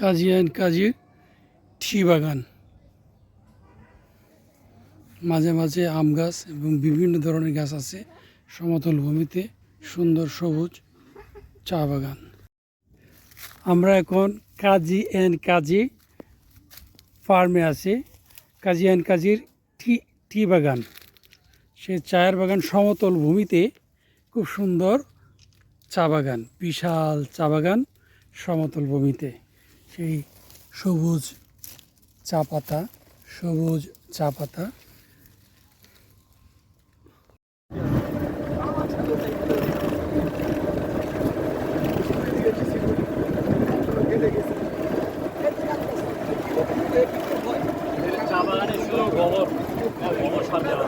কাজী and কাজীর টি বাগান, মাঝে মাঝে আম গাছ এবং বিভিন্ন ধরনের গাছ আছে। সমতল ভূমিতে সুন্দর সবুজ চা বাগান। আমরা এখন কাজী অ্যান্ড কাজী ফার্মে আছি। কাজী অ্যান্ড কাজীর টি বাগান, সে চায়ের বাগান। সমতল ভূমিতে খুব সুন্দর চা বাগান, বিশাল চা বাগান সমতল ভূমিতে। সেই সবুজ চা পাতা, সবুজ চা পাতা। চা বাগানে শুধু গোবর সার দেওয়া।